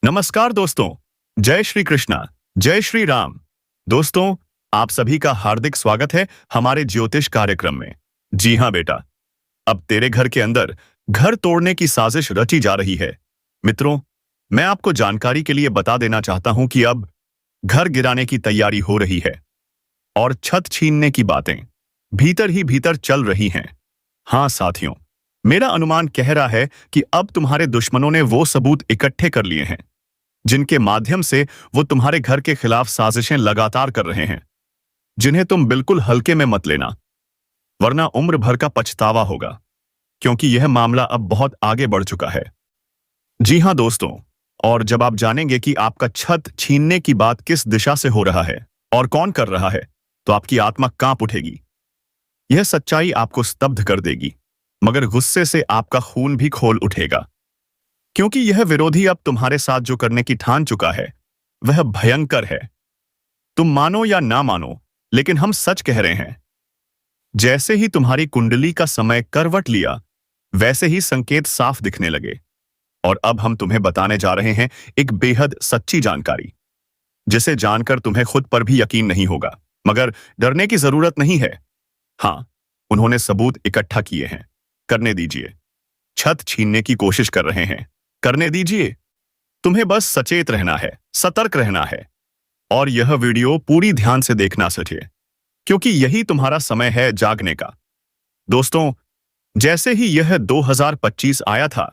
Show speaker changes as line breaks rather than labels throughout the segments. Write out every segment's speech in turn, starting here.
नमस्कार दोस्तों। जय श्री कृष्णा। जय श्री राम। दोस्तों, आप सभी का हार्दिक स्वागत है हमारे ज्योतिष कार्यक्रम में। जी हाँ बेटा, अब तेरे घर के अंदर घर तोड़ने की साजिश रची जा रही है। मित्रों, मैं आपको जानकारी के लिए बता देना चाहता हूं कि अब घर गिराने की तैयारी हो रही है और छत छीनने की बातें भीतर ही भीतर चल रही हैं। हाँ साथियों, मेरा अनुमान कह रहा है कि अब तुम्हारे दुश्मनों ने वो सबूत इकट्ठे कर लिए हैं जिनके माध्यम से वो तुम्हारे घर के खिलाफ साजिशें लगातार कर रहे हैं, जिन्हें तुम बिल्कुल हल्के में मत लेना, वरना उम्र भर का पछतावा होगा, क्योंकि यह मामला अब बहुत आगे बढ़ चुका है। जी हां दोस्तों, और जब आप जानेंगे कि आपका छत छीनने की बात किस दिशा से हो रहा है और कौन कर रहा है, तो आपकी आत्मा कांप उठेगी। यह सच्चाई आपको स्तब्ध कर देगी, मगर गुस्से से आपका खून भी खोल उठेगा, क्योंकि यह विरोधी अब तुम्हारे साथ जो करने की ठान चुका है वह भयंकर है। तुम मानो या ना मानो, लेकिन हम सच कह रहे हैं। जैसे ही तुम्हारी कुंडली का समय करवट लिया, वैसे ही संकेत साफ दिखने लगे। और अब हम तुम्हें बताने जा रहे हैं एक बेहद सच्ची जानकारी, जिसे जानकर तुम्हें खुद पर भी यकीन नहीं होगा, मगर डरने की जरूरत नहीं है। हाँ, उन्होंने सबूत इकट्ठा किए हैं। करने दीजिए। छत छीनने की कोशिश कर रहे हैं, करने दीजिए। तुम्हें बस सचेत रहना है, सतर्क रहना है, और यह वीडियो पूरी ध्यान से देखना चाहिए, क्योंकि यही तुम्हारा समय है जागने का। दोस्तों, जैसे ही यह 2025 आया था,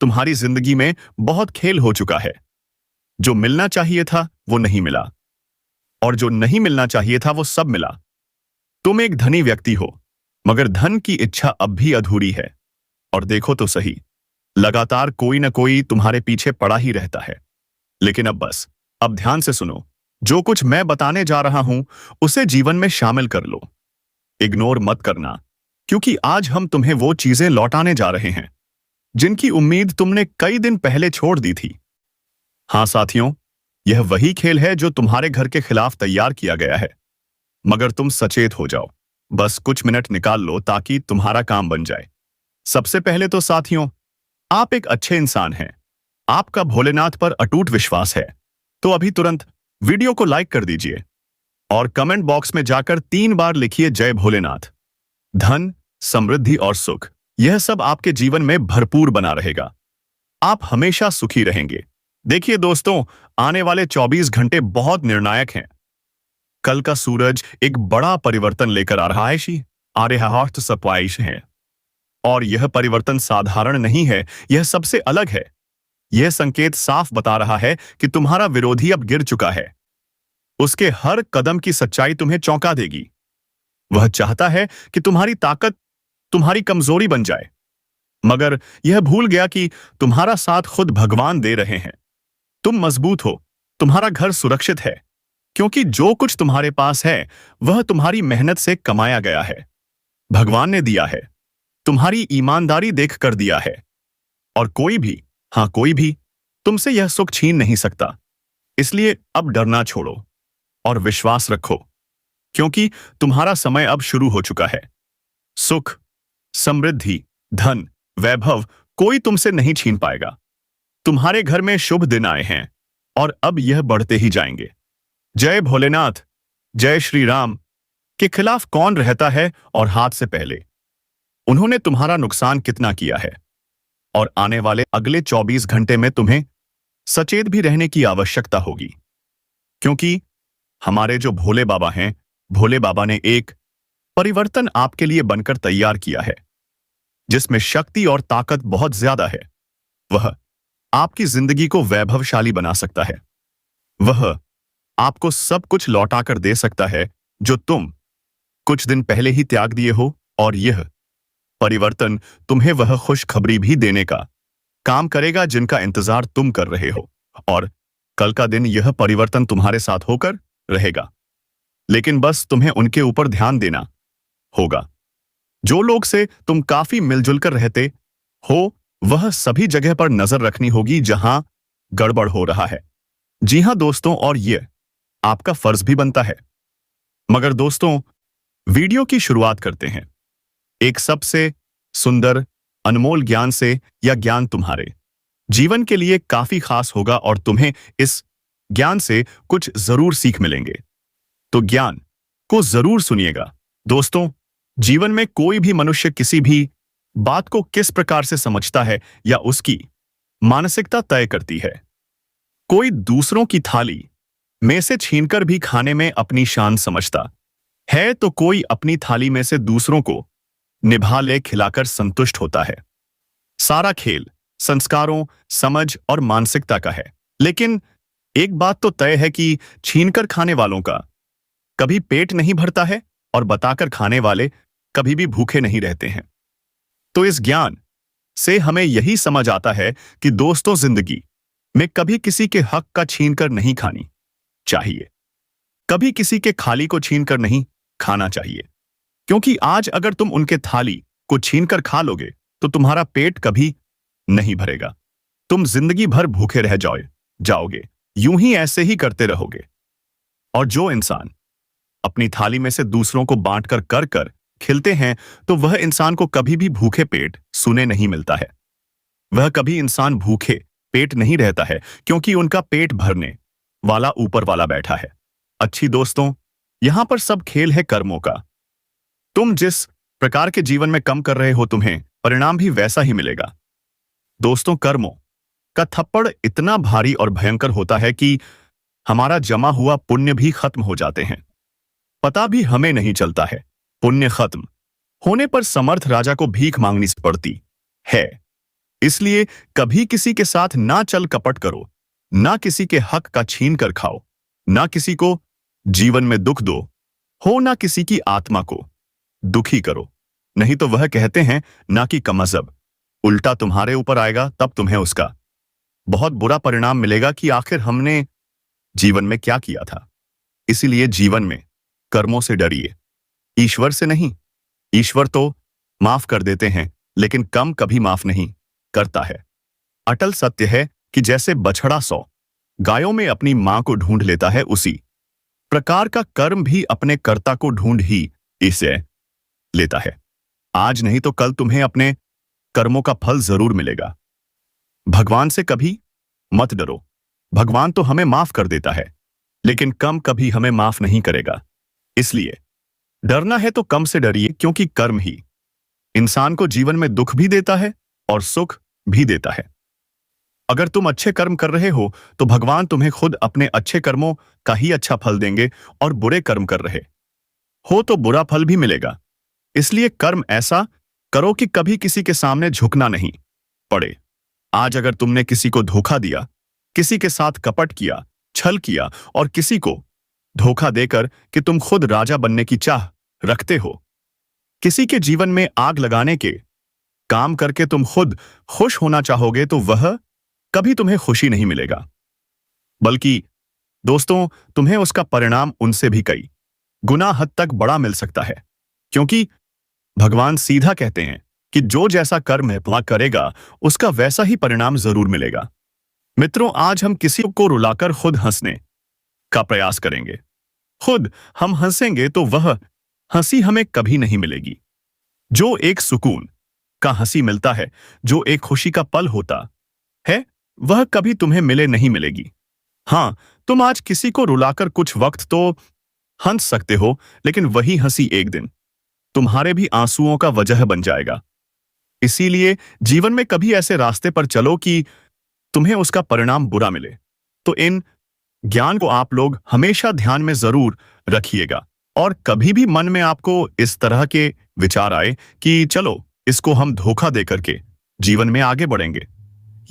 तुम्हारी जिंदगी में बहुत खेल हो चुका है। जो मिलना चाहिए था वो नहीं मिला, और जो नहीं मिलना चाहिए था वो सब मिला। तुम एक धनी व्यक्ति हो, मगर धन की इच्छा अब भी अधूरी है। और देखो तो सही, लगातार कोई न कोई तुम्हारे पीछे पड़ा ही रहता है। लेकिन अब बस, अब ध्यान से सुनो। जो कुछ मैं बताने जा रहा हूं उसे जीवन में शामिल कर लो। इग्नोर मत करना, क्योंकि आज हम तुम्हें वो चीजें लौटाने जा रहे हैं जिनकी उम्मीद तुमने कई दिन पहले छोड़ दी थी। हाँ साथियों, यह वही खेल है जो तुम्हारे घर के खिलाफ तैयार किया गया है। मगर तुम सचेत हो जाओ। बस कुछ मिनट निकाल लो ताकि तुम्हारा काम बन जाए। सबसे पहले तो साथियों, आप एक अच्छे इंसान हैं। आपका भोलेनाथ पर अटूट विश्वास है। तो अभी तुरंत वीडियो को लाइक कर दीजिए और कमेंट बॉक्स में जाकर 3 बार लिखिए जय भोलेनाथ। धन, समृद्धि और सुख, यह सब आपके जीवन में भरपूर बना रहेगा। आप हमेशा सुखी रहेंगे। देखिए दोस्तों, आने वाले 24 घंटे बहुत निर्णायक हैं। कल का सूरज एक बड़ा परिवर्तन लेकर आ रहा है। आर्यहर्थ सरप्राइज है। और यह परिवर्तन साधारण नहीं है, यह सबसे अलग है। यह संकेत साफ बता रहा है कि तुम्हारा विरोधी अब गिर चुका है। उसके हर कदम की सच्चाई तुम्हें चौंका देगी। वह चाहता है कि तुम्हारी ताकत तुम्हारी कमजोरी बन जाए, मगर यह भूल गया कि तुम्हारा साथ खुद भगवान दे रहे हैं। तुम मजबूत हो, तुम्हारा घर सुरक्षित है, क्योंकि जो कुछ तुम्हारे पास है वह तुम्हारी मेहनत से कमाया गया है। भगवान ने दिया है, तुम्हारी ईमानदारी देख कर दिया है। और कोई भी, हाँ कोई भी, तुमसे यह सुख छीन नहीं सकता। इसलिए अब डरना छोड़ो और विश्वास रखो, क्योंकि तुम्हारा समय अब शुरू हो चुका है। सुख, समृद्धि, धन, वैभव कोई तुमसे नहीं छीन पाएगा। तुम्हारे घर में शुभ दिन आए हैं और अब यह बढ़ते ही जाएंगे। जय भोलेनाथ। जय श्री राम। के खिलाफ कौन रहता है और हाथ से पहले उन्होंने तुम्हारा नुकसान कितना किया है। और आने वाले अगले 24 घंटे में तुम्हें सचेत भी रहने की आवश्यकता होगी, क्योंकि हमारे जो भोले बाबा हैं, भोले बाबा ने एक परिवर्तन आपके लिए बनकर तैयार किया है, जिसमें शक्ति और ताकत बहुत ज्यादा है। वह आपकी जिंदगी को वैभवशाली बना सकता है। वह आपको सब कुछ लौटाकर दे सकता है जो तुम कुछ दिन पहले ही त्याग दिए हो। और यह परिवर्तन तुम्हें वह खुशखबरी भी देने का काम करेगा जिनका इंतजार तुम कर रहे हो। और कल का दिन यह परिवर्तन तुम्हारे साथ होकर रहेगा। लेकिन बस तुम्हें उनके ऊपर ध्यान देना होगा। जो लोग से तुम काफी मिलजुल कर रहते हो, वह सभी जगह पर नजर रखनी होगी जहां गड़बड़ हो रहा है। जी हां दोस्तों, और यह आपका फर्ज भी बनता है। मगर दोस्तों, वीडियो की शुरुआत करते हैं एक सबसे सुंदर, अनमोल ज्ञान से। या ज्ञान तुम्हारे जीवन के लिए काफी खास होगा और तुम्हें इस ज्ञान से कुछ जरूर सीख मिलेंगे। तो ज्ञान को जरूर सुनिएगा। दोस्तों, जीवन में कोई भी मनुष्य किसी भी बात को किस प्रकार से समझता है या उसकी मानसिकता तय करती है। कोई दूसरों की थाली में से छीनकर भी खाने में अपनी शान समझता है, तो कोई अपनी थाली में से दूसरों को निभा ले खिलाकर संतुष्ट होता है। सारा खेल संस्कारों, समझ और मानसिकता का है। लेकिन एक बात तो तय है कि छीनकर खाने वालों का कभी पेट नहीं भरता है और बताकर खाने वाले कभी भी भूखे नहीं रहते हैं। तो इस ज्ञान से हमें यही समझ आता है कि दोस्तों, जिंदगी में कभी किसी के हक का छीनकर नहीं खानी चाहिए, कभी किसी के खाली को छीनकर नहीं खाना चाहिए। क्योंकि आज अगर तुम उनके थाली को छीनकर खा लोगे तो तुम्हारा पेट कभी नहीं भरेगा। तुम जिंदगी भर भूखे रह जाओगे, यूं ही ऐसे ही करते रहोगे। और जो इंसान अपनी थाली में से दूसरों को बांटकर कर खिलते हैं, तो वह इंसान को कभी भी भूखे पेट सुने नहीं मिलता है। वह कभी इंसान भूखे पेट नहीं रहता है, क्योंकि उनका पेट भरने वाला ऊपर वाला बैठा है। अच्छी दोस्तों, यहां पर सब खेल है कर्मों का। तुम जिस प्रकार के जीवन में कम कर रहे हो, तुम्हें परिणाम भी वैसा ही मिलेगा। दोस्तों, कर्मों का थप्पड़ इतना भारी और भयंकर होता है कि हमारा जमा हुआ पुण्य भी खत्म हो जाते हैं। पता भी हमें नहीं चलता है। पुण्य खत्म होने पर समर्थ राजा को भीख मांगनी पड़ती है। इसलिए कभी किसी के साथ ना चल कपट करो, ना किसी के हक का छीन कर खाओ, ना किसी को जीवन में दुख दो हो, ना किसी की आत्मा को दुखी करो। नहीं तो वह कहते हैं ना कि कमजब उल्टा तुम्हारे ऊपर आएगा, तब तुम्हें उसका बहुत बुरा परिणाम मिलेगा कि आखिर हमने जीवन में क्या किया था। इसीलिए जीवन में कर्मों से डरिए, ईश्वर से नहीं। ईश्वर तो माफ कर देते हैं, लेकिन कम कभी माफ नहीं करता है। अटल सत्य है कि जैसे बछड़ा 100 गायों में अपनी मां को ढूंढ लेता है, उसी प्रकार का कर्म भी अपने कर्ता को ढूंढ ही इसे लेता है। आज नहीं तो कल तुम्हें अपने कर्मों का फल जरूर मिलेगा। भगवान से कभी मत डरो। भगवान तो हमें माफ कर देता है, लेकिन कम कभी हमें माफ नहीं करेगा। इसलिए डरना है तो कम से डरिए, क्योंकि कर्म ही इंसान को जीवन में दुख भी देता है और सुख भी देता है। अगर तुम अच्छे कर्म कर रहे हो तो भगवान तुम्हें खुद अपने अच्छे कर्मों का ही अच्छा फल देंगे, और बुरे कर्म कर रहे हो तो बुरा फल भी मिलेगा। इसलिए कर्म ऐसा करो कि कभी किसी के सामने झुकना नहीं पड़े। आज अगर तुमने किसी को धोखा दिया, किसी के साथ कपट किया, छल किया, और किसी को धोखा देकर कि तुम खुद राजा बनने की चाह रखते हो, किसी के जीवन में आग लगाने के काम करके तुम खुद खुश होना चाहोगे, तो वह कभी तुम्हें खुशी नहीं मिलेगा, बल्कि दोस्तों तुम्हें उसका परिणाम उनसे भी कई गुना हद तक बड़ा मिल सकता है। क्योंकि भगवान सीधा कहते हैं कि जो जैसा कर्म है वह करेगा, उसका वैसा ही परिणाम जरूर मिलेगा। मित्रों, आज हम किसी को रुलाकर खुद हंसने का प्रयास करेंगे। खुद हम हंसेंगे तो वह हंसी हमें कभी नहीं मिलेगी। जो एक सुकून का हंसी मिलता है, जो एक खुशी का पल होता है, वह कभी तुम्हें नहीं मिलेगी। हां, तुम आज किसी को रुलाकर कुछ वक्त तो हंस सकते हो, लेकिन वही हंसी एक दिन तुम्हारे भी आंसुओं का वजह बन जाएगा। इसीलिए जीवन में कभी ऐसे रास्ते पर चलो कि तुम्हें उसका परिणाम बुरा मिले। तो इन ज्ञान को आप लोग हमेशा ध्यान में जरूर रखिएगा, और कभी भी मन में आपको इस तरह के विचार आए कि चलो इसको हम धोखा दे करके जीवन में आगे बढ़ेंगे,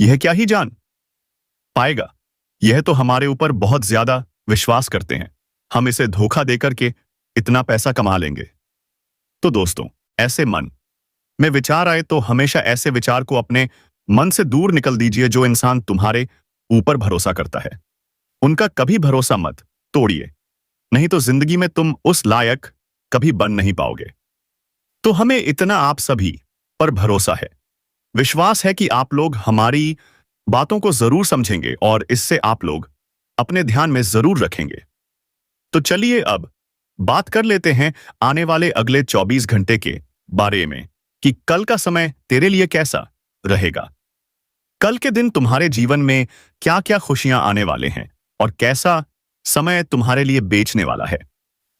यह क्या ही जान पाएगा, यह तो हमारे ऊपर बहुत ज्यादा विश्वास करते हैं, हम इसे धोखा दे करके इतना पैसा कमा लेंगे। तो दोस्तों, ऐसे मन में विचार आए तो हमेशा ऐसे विचार को अपने मन से दूर निकल दीजिए। जो इंसान तुम्हारे ऊपर भरोसा करता है, उनका कभी भरोसा मत तोड़िए, नहीं तो जिंदगी में तुम उस लायक कभी बन नहीं पाओगे। तो हमें इतना आप सभी पर भरोसा है, विश्वास है कि आप लोग हमारी बातों को जरूर समझेंगे और इससे आप लोग अपने ध्यान में जरूर रखेंगे। तो चलिए अब बात कर लेते हैं आने वाले अगले 24 घंटे के बारे में कि कल का समय तेरे लिए कैसा रहेगा। कल के दिन तुम्हारे जीवन में क्या क्या खुशियां आने वाले हैं और कैसा समय तुम्हारे लिए बेचने वाला है।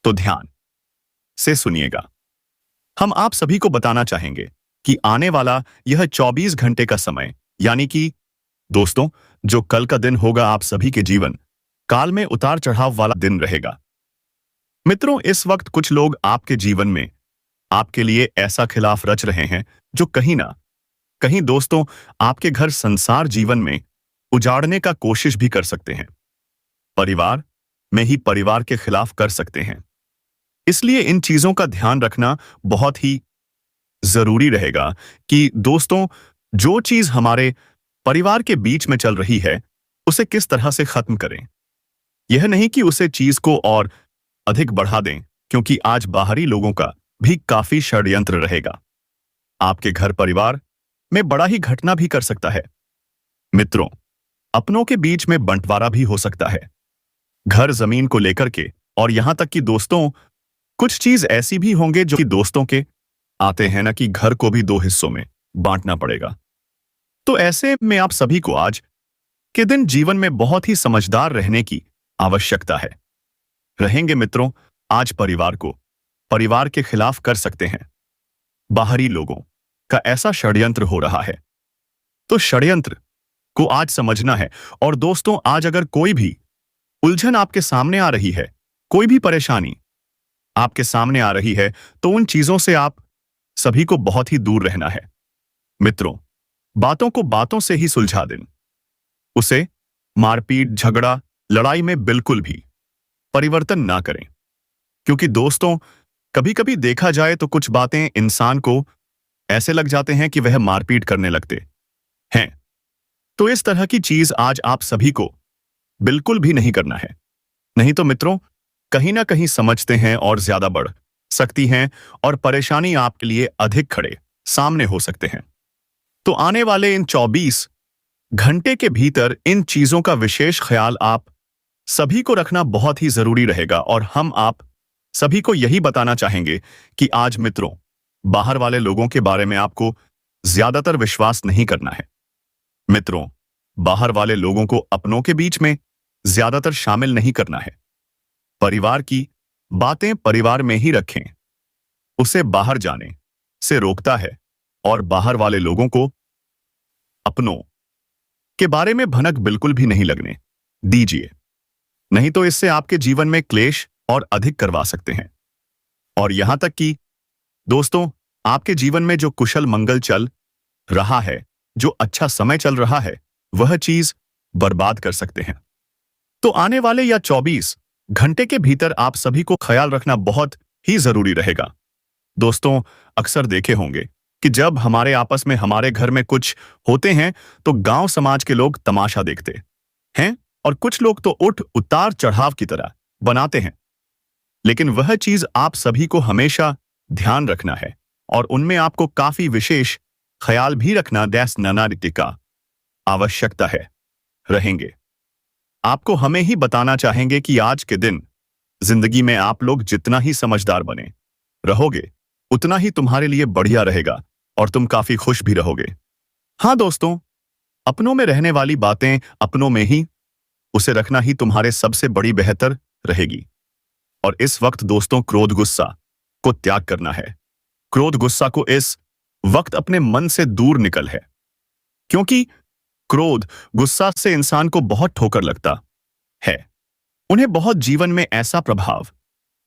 तो ध्यान से सुनिएगा। हम आप सभी को बताना चाहेंगे कि आने वाला यह 24 घंटे का समय, यानी कि दोस्तों, जो कल का दिन होगा, आप सभी के जीवन काल में उतार चढ़ाव वाला दिन रहेगा। मित्रों, इस वक्त कुछ लोग आपके जीवन में आपके लिए ऐसा खिलाफ रच रहे हैं जो कहीं ना कहीं, दोस्तों, आपके घर संसार जीवन में उजाड़ने का कोशिश भी कर सकते हैं। परिवार में ही परिवार के खिलाफ कर सकते हैं। इसलिए इन चीजों का ध्यान रखना बहुत ही जरूरी रहेगा कि दोस्तों, जो चीज हमारे परिवार के बीच में चल रही है उसे किस तरह से खत्म करें। यह नहीं कि उसे चीज को और अधिक बढ़ा दें, क्योंकि आज बाहरी लोगों का भी काफी षड्यंत्र रहेगा। आपके घर परिवार में बड़ा ही घटना भी कर सकता है। मित्रों, अपनों के बीच में बंटवारा भी हो सकता है, घर जमीन को लेकर के, और यहां तक कि दोस्तों, कुछ चीज ऐसी भी होंगे जो कि दोस्तों के आते हैं ना कि घर को भी दो हिस्सों में बांटना पड़ेगा। तो ऐसे में आप सभी को आज के दिन जीवन में बहुत ही समझदार रहने की आवश्यकता है। रहेंगे मित्रों, आज परिवार के खिलाफ कर सकते हैं। बाहरी लोगों का ऐसा षड्यंत्र हो रहा है, तो षड्यंत्र को आज समझना है। और दोस्तों, आज अगर कोई भी उलझन आपके सामने आ रही है, कोई भी परेशानी आपके सामने आ रही है, तो उन चीजों से आप सभी को बहुत ही दूर रहना है। मित्रों, बातों को बातों से ही सुलझा दें। उसे मारपीट, झगड़ा, लड़ाई में बिल्कुल भी परिवर्तन ना करें, क्योंकि दोस्तों, कभी कभी देखा जाए तो कुछ बातें इंसान को ऐसे लग जाते हैं कि वह मारपीट करने लगते हैं। तो इस तरह की चीज आज आप सभी को बिल्कुल भी नहीं करना है। नहीं तो मित्रों, कहीं ना कहीं समझते हैं और ज्यादा बढ़ सकती हैं और परेशानी आपके लिए अधिक खड़े सामने हो सकते हैं। तो आने वाले इन 24 घंटे के भीतर इन चीजों का विशेष ख्याल आप सभी को रखना बहुत ही जरूरी रहेगा। और हम आप सभी को यही बताना चाहेंगे कि आज मित्रों, बाहर वाले लोगों के बारे में आपको ज्यादातर विश्वास नहीं करना है। मित्रों, बाहर वाले लोगों को अपनों के बीच में ज्यादातर शामिल नहीं करना है। परिवार की बातें परिवार में ही रखें, उसे बाहर जाने से रोकता है। और बाहर वाले लोगों को अपनों के बारे में भनक बिल्कुल भी नहीं लगने दीजिए, नहीं तो इससे आपके जीवन में क्लेश और अधिक करवा सकते हैं। और यहां तक कि दोस्तों, आपके जीवन में जो कुशल मंगल चल रहा है, जो अच्छा समय चल रहा है, वह चीज बर्बाद कर सकते हैं। तो आने वाले या 24 घंटे के भीतर आप सभी को ख्याल रखना बहुत ही जरूरी रहेगा। दोस्तों, अक्सर देखे होंगे कि जब हमारे आपस में, हमारे घर में कुछ होते हैं तो गांव समाज के लोग तमाशा देखते हैं और कुछ लोग तो उतार चढ़ाव की तरह बनाते हैं। लेकिन वह चीज आप सभी को हमेशा ध्यान रखना है और उनमें आपको काफी विशेष ख्याल भी रखना का आवश्यकता है। रहेंगे आपको हमें ही बताना चाहेंगे कि आज के दिन जिंदगी में आप लोग जितना ही समझदार बने रहोगे, उतना ही तुम्हारे लिए बढ़िया रहेगा और तुम काफी खुश भी रहोगे। हाँ दोस्तों, अपनों में रहने वाली बातें अपनों में ही उसे रखना ही तुम्हारे सबसे बड़ी बेहतर रहेगी। और इस वक्त दोस्तों, क्रोध गुस्सा को त्याग करना है। क्रोध गुस्सा को इस वक्त अपने मन से दूर निकल है, क्योंकि क्रोध गुस्सा से इंसान को बहुत ठोकर लगता है। उन्हें बहुत जीवन में ऐसा प्रभाव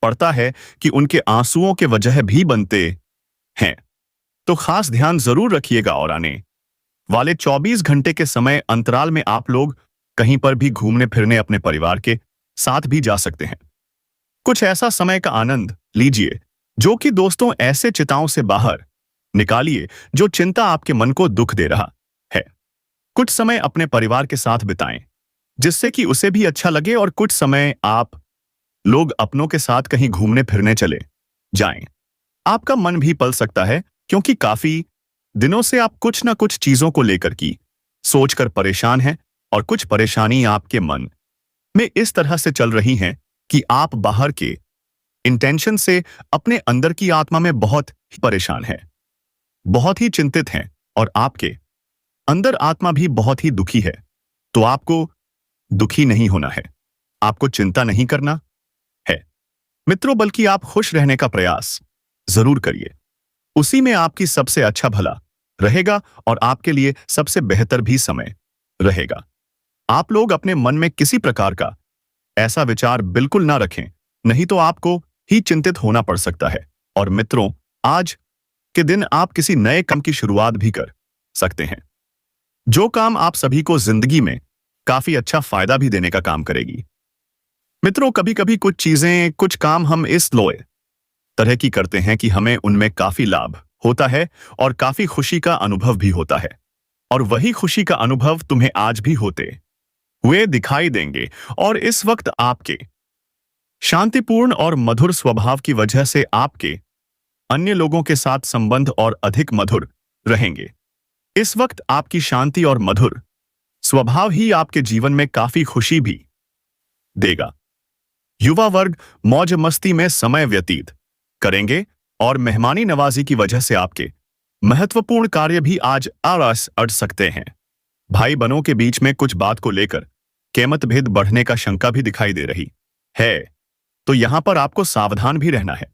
पड़ता है कि उनके आंसुओं के वजह भी बनते हैं। तो खास ध्यान जरूर रखिएगा। और आने वाले 24 घंटे के समय अंतराल में आप लोग कहीं पर भी घूमने फिरने अपने परिवार के साथ भी जा सकते हैं। कुछ ऐसा समय का आनंद लीजिए जो कि दोस्तों, ऐसे चिंताओं से बाहर निकालिए जो चिंता आपके मन को दुख दे रहा है। कुछ समय अपने परिवार के साथ बिताएं जिससे कि उसे भी अच्छा लगे, और कुछ समय आप लोग अपनों के साथ कहीं घूमने फिरने चले जाएं। आपका मन भी पल सकता है, क्योंकि काफी दिनों से आप कुछ ना कुछ चीजों को लेकर की सोचकर परेशान हैं और कुछ परेशानी आपके मन में इस तरह से चल रही हैं कि आप बाहर के इंटेंशन से अपने अंदर की आत्मा में बहुत ही परेशान हैं, बहुत ही चिंतित हैं और आपके अंदर आत्मा भी बहुत ही दुखी है, तो आपको दुखी नहीं होना है, आपको चिंता नहीं करना है मित्रों, बल्कि आप खुश रहने का प्रयास जरूर करिए। उसी में आपकी सबसे अच्छा भला रहेगा और आपके लिए सबसे बेहतर भी समय रहेगा। आप लोग अपने मन में किसी प्रकार का ऐसा विचार बिल्कुल ना रखें, नहीं तो आपको ही चिंतित होना पड़ सकता है। और मित्रों, आज के दिन आप किसी नए काम की शुरुआत भी कर सकते हैं, जो काम आप सभी को जिंदगी में काफी अच्छा फायदा भी देने का काम करेगी। मित्रों, कभी कभी कुछ चीजें, कुछ काम हम इस लोए तरह की करते हैं कि हमें उनमें काफी लाभ होता है और काफी खुशी का अनुभव भी होता है, और वही खुशी का अनुभव तुम्हें आज भी होते हुए दिखाई देंगे। और इस वक्त आपके शांतिपूर्ण और मधुर स्वभाव की वजह से आपके अन्य लोगों के साथ संबंध और अधिक मधुर रहेंगे। इस वक्त आपकी शांति और मधुर स्वभाव ही आपके जीवन में काफी खुशी भी देगा। युवा वर्ग मौज मस्ती में समय व्यतीत करेंगे और मेहमानी नवाजी की वजह से आपके महत्वपूर्ण कार्य भी आज आलस अड़ सकते हैं। भाई बहनों के बीच में कुछ बात को लेकर के मतभेद बढ़ने का शंका भी दिखाई दे रही है, तो यहां पर आपको सावधान भी रहना है।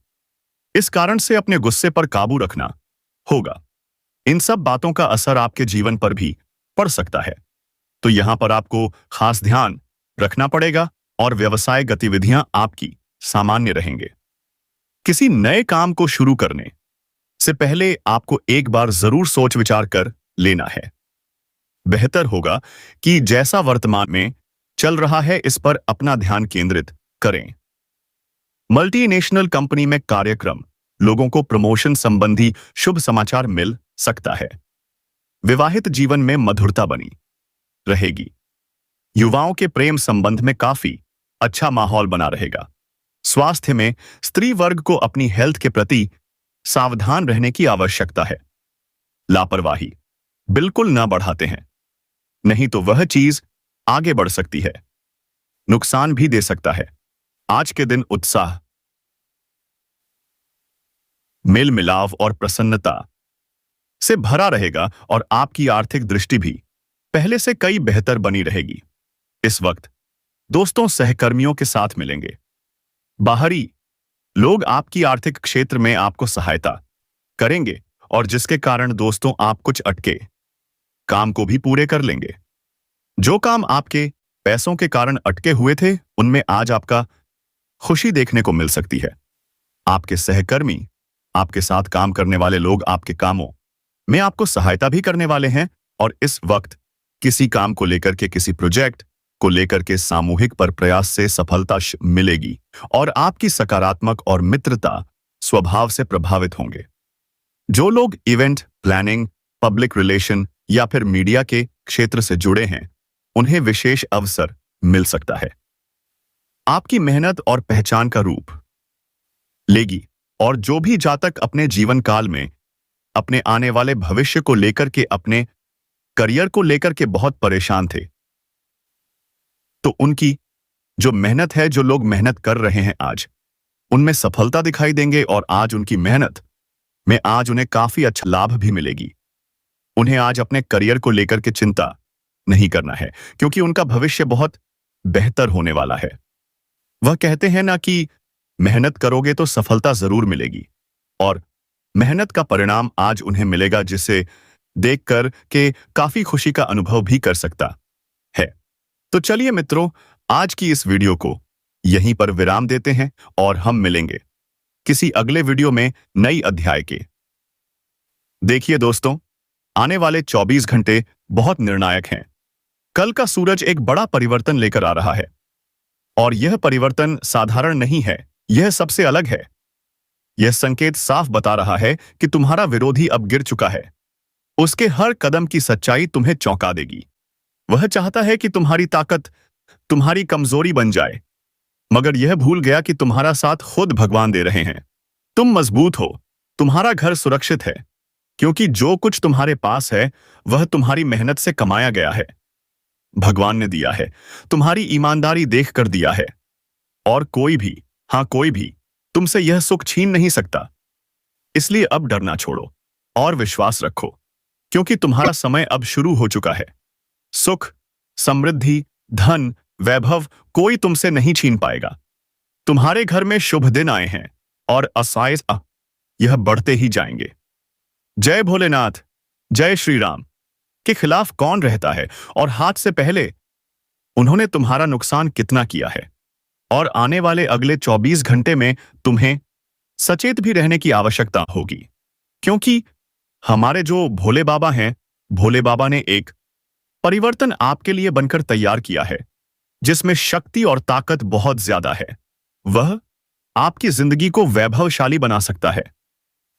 इस कारण से अपने गुस्से पर काबू रखना होगा। इन सब बातों का असर आपके जीवन पर भी पड़ सकता है, तो यहां पर आपको खास ध्यान रखना पड़ेगा और व्यवसाय गतिविधियां आपकी सामान्य रहेंगे। किसी नए काम को शुरू करने से पहले आपको एक बार जरूर सोच विचार कर लेना है। बेहतर होगा कि जैसा वर्तमान में चल रहा है इस पर अपना ध्यान केंद्रित करें। मल्टीनेशनल कंपनी में कार्यक्रम, लोगों को प्रमोशन संबंधी शुभ समाचार मिल सकता है। विवाहित जीवन में मधुरता बनी रहेगी। युवाओं के प्रेम संबंध में काफी अच्छा माहौल बना रहेगा। स्वास्थ्य में स्त्री वर्ग को अपनी हेल्थ के प्रति सावधान रहने की आवश्यकता है। लापरवाही बिल्कुल ना बढ़ाते हैं, नहीं तो वह चीज आगे बढ़ सकती है, नुकसान भी दे सकता है। आज के दिन उत्साह, मेल मिलाव और प्रसन्नता से भरा रहेगा और आपकी आर्थिक दृष्टि भी पहले से कई बेहतर बनी रहेगी। इस वक्त दोस्तों, सहकर्मियों के साथ मिलेंगे। बाहरी लोग आपकी आर्थिक क्षेत्र में आपको सहायता करेंगे और जिसके कारण दोस्तों आप कुछ अटके काम को भी पूरे कर लेंगे। जो काम आपके पैसों के कारण अटके हुए थे, उनमें आज आपका खुशी देखने को मिल सकती है। आपके सहकर्मी, आपके साथ काम करने वाले लोग आपके कामों में आपको सहायता भी करने वाले हैं और इस वक्त किसी काम को लेकर के, किसी प्रोजेक्ट को लेकर के सामूहिक पर प्रयास से सफलता मिलेगी और आपकी सकारात्मक और मित्रता स्वभाव से प्रभावित होंगे। जो लोग इवेंट प्लानिंग, पब्लिक रिलेशन या फिर मीडिया के क्षेत्र से जुड़े हैं, उन्हें विशेष अवसर मिल सकता है। आपकी मेहनत और पहचान का रूप लेगी और जो भी जातक अपने जीवन काल में अपने आने वाले भविष्य को लेकर के, अपने करियर को लेकर के बहुत परेशान थे, तो उनकी जो मेहनत है, जो लोग मेहनत कर रहे हैं, आज उनमें सफलता दिखाई देंगे और आज उनकी मेहनत में आज उन्हें काफी अच्छा लाभ भी मिलेगी। उन्हें आज अपने करियर को लेकर के चिंता नहीं करना है, क्योंकि उनका भविष्य बहुत बेहतर होने वाला है। वह कहते हैं ना कि मेहनत करोगे तो सफलता जरूर मिलेगी, और मेहनत का परिणाम आज उन्हें मिलेगा, जिसे देखकर के काफी खुशी का अनुभव भी कर सकता है। तो चलिए मित्रों, आज की इस वीडियो को यहीं पर विराम देते हैं और हम मिलेंगे किसी अगले वीडियो में नई अध्याय के। देखिए दोस्तों, आने वाले 24 घंटे बहुत निर्णायक हैं। कल का सूरज एक बड़ा परिवर्तन लेकर आ रहा है और यह परिवर्तन साधारण नहीं है, यह सबसे अलग है। यह संकेत साफ बता रहा है कि तुम्हारा विरोधी अब गिर चुका है। उसके हर कदम की सच्चाई तुम्हें चौंका देगी। वह चाहता है कि तुम्हारी ताकत तुम्हारी कमजोरी बन जाए, मगर यह भूल गया कि तुम्हारा साथ खुद भगवान दे रहे हैं। तुम मजबूत हो, तुम्हारा घर सुरक्षित है, क्योंकि जो कुछ तुम्हारे पास है वह तुम्हारी मेहनत से कमाया गया है, भगवान ने दिया है, तुम्हारी ईमानदारी देख कर दिया है, और कोई भी, हाँ कोई भी तुमसे यह सुख छीन नहीं सकता। इसलिए अब डरना छोड़ो और विश्वास रखो, क्योंकि तुम्हारा समय अब शुरू हो चुका है। सुख, समृद्धि, धन, वैभव कोई तुमसे नहीं छीन पाएगा। तुम्हारे घर में शुभ दिन आए हैं और आशाएं यह बढ़ते ही जाएंगे। जय भोलेनाथ, जय श्री राम के खिलाफ कौन रहता है और हाथ से पहले उन्होंने तुम्हारा नुकसान कितना किया है, और आने वाले अगले 24 घंटे में तुम्हें सचेत भी रहने की आवश्यकता होगी, क्योंकि हमारे जो भोले बाबा हैं, भोले बाबा ने एक परिवर्तन आपके लिए बनकर तैयार किया है जिसमें शक्ति और ताकत बहुत ज्यादा है। वह आपकी जिंदगी को वैभवशाली बना सकता है।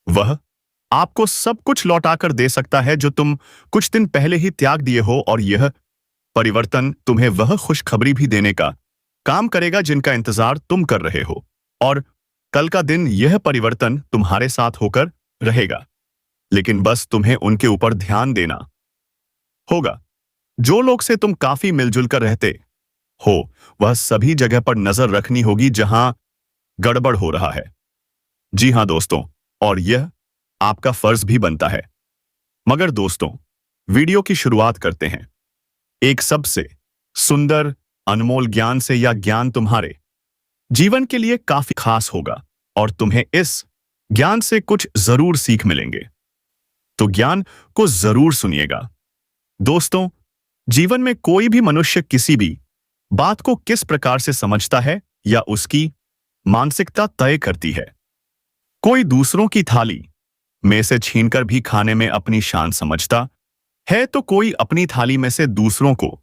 वह आपको सब कुछ लौटाकर दे सकता है जो तुम कुछ दिन पहले ही त्याग दिए हो, और यह परिवर्तन तुम्हें वह खुशखबरी भी देने का काम करेगा जिनका इंतजार तुम कर रहे हो। और कल का दिन यह परिवर्तन तुम्हारे साथ होकर रहेगा, लेकिन बस तुम्हें उनके ऊपर ध्यान देना होगा। जो लोग से तुम काफी मिलजुल कर रहते हो, वह सभी जगह पर नजर रखनी होगी जहां गड़बड़ हो रहा है। जी हां दोस्तों, और यह आपका फर्ज भी बनता है। मगर दोस्तों, वीडियो की शुरुआत करते हैं एक सबसे सुंदर अनमोल ज्ञान से। यह ज्ञान तुम्हारे जीवन के लिए काफी खास होगा और तुम्हें इस ज्ञान से कुछ जरूर सीख मिलेंगे, तो ज्ञान को जरूर सुनिएगा। दोस्तों, जीवन में कोई भी मनुष्य किसी भी बात को किस प्रकार से समझता है या उसकी मानसिकता तय करती है। कोई दूसरों की थाली में से छीनकर भी खाने में अपनी शान समझता है, तो कोई अपनी थाली में से दूसरों को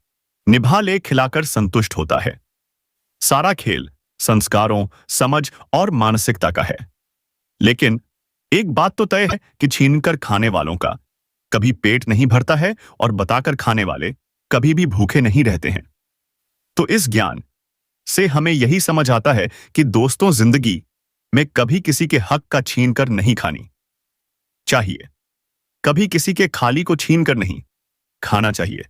निभा ले खिलाकर संतुष्ट होता है। सारा खेल संस्कारों, समझ और मानसिकता का है। लेकिन एक बात तो तय है कि छीनकर खाने वालों का कभी पेट नहीं भरता है और बताकर खाने वाले कभी भी भूखे नहीं रहते हैं। तो इस ज्ञान से हमें यही समझ आता है कि दोस्तों, जिंदगी में कभी किसी के हक का छीन कर नहीं खानी चाहिए, कभी किसी के खाली को छीन कर नहीं खाना चाहिए,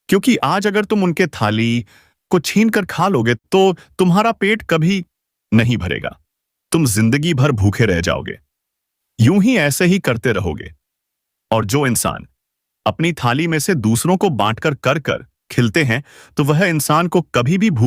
क्योंकि आज अगर तुम उनके थाली को छीन कर खा लोगे तो तुम्हारा पेट कभी नहीं भरेगा, तुम जिंदगी भर भूखे रह जाओगे। यूं ही ऐसे ही करते रहोगे। और जो इंसान अपनी थाली में से दूसरों को बांटकर कर कर खिलते हैं, तो वह इंसान को कभी भी भूख